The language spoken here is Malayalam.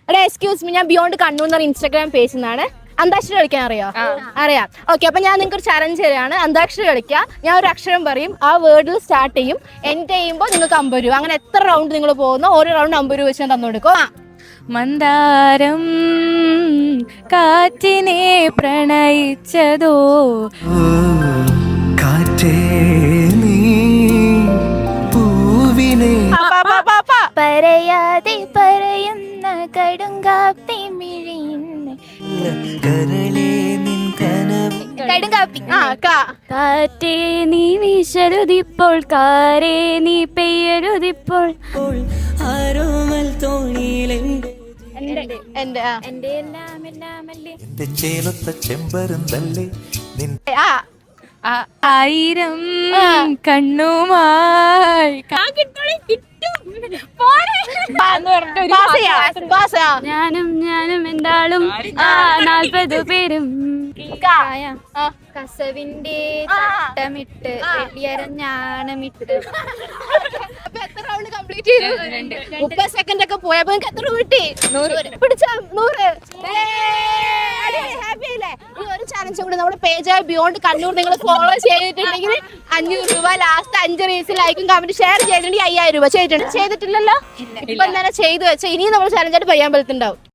എടാ എക്സ്ക്യൂസ് മീ, ഞാൻ ബിയോണ്ട് കണ്ണൂർ എന്ന് പറഞ്ഞ ഇൻസ്റ്റാഗ്രാം പേജിൽ നിന്നാണ്. അന്താക്ഷരി കളിക്കാൻ അറിയാം. ഓക്കെ, അപ്പൊ ഞാൻ നിങ്ങൾക്ക് ഒരു ചലഞ്ച് തരാണ്. അന്താക്ഷരി കളിക്കുക. ഞാൻ ഒരു അക്ഷരം പറയും, ആ വേർഡിൽ സ്റ്റാർട്ട് ചെയ്യും. എൻഡ് ചെയ്യുമ്പോൾ നിങ്ങൾക്ക് 50 രൂപ. അങ്ങനെ എത്ര റൗണ്ട് നിങ്ങൾ പോകുന്നോ ഓരോ റൗണ്ട് 50 രൂപ വെച്ച് ഞാൻ തന്നു കൊടുക്കും. മന്ദാരം കാറ്റിനെ പ്രണയിച്ചതോ കാറ്റേ നീ പൂവിനെ പറയാതെ പറയുന്ന കടുങ്കാപ്പി മിഴിയുന്ന കരളേ നിൻ കനവ് കടുങ്കാപ്പി. കാറ്റേ നീ വീശരുതിപ്പോൾ കാരേ നീ പെയ്യരുതിപ്പോൾ ആരോമൽ തോണിയിലെന്റെ എന്റെ എന്റെ എല്ലാം എല്ലാമല്ലേ എന്റെ ചേലൊത്ത ചെമ്പരുന്തല്ലേ നിൻ ആയിരം കണ്ണുമായി ഞാനും എന്താളും 40 പേരും കസവിന്റെ തട്ടമിട്ട് വെടിയരഞ്ഞാണമിട്ട്. അപ്പൊ എത്ര റൗണ്ട് കംപ്ലീറ്റ് ചെയ്തു? 30 സെക്കൻഡ് ഒക്കെ പോയപ്പോ എത്ര കിട്ടി? 100. ഹാപ്പി അല്ലേ? ഈ ഒരു ചാലഞ്ചും കൂടി നമ്മുടെ പേജായ ബിയോണ്ട് കണ്ണൂർ നിങ്ങൾ ഫോളോ ചെയ്തിട്ടുണ്ടെങ്കിൽ 500 രൂപ. ലാസ്റ്റ് 5 റീൽസ് ലൈക്കും കമന്റ് ഷെയർ ചെയ്തിട്ടുണ്ടെങ്കിൽ 5000 രൂപ. ചെയ്തിട്ടില്ലല്ലോ? ഇപ്പൊ തന്നെ ചെയ്തു വെച്ചാൽ ഇനിയും നമ്മൾ ചാലഞ്ചായിട്ട് പയ്യാൻ പറ്റുന്നുണ്ടാവും.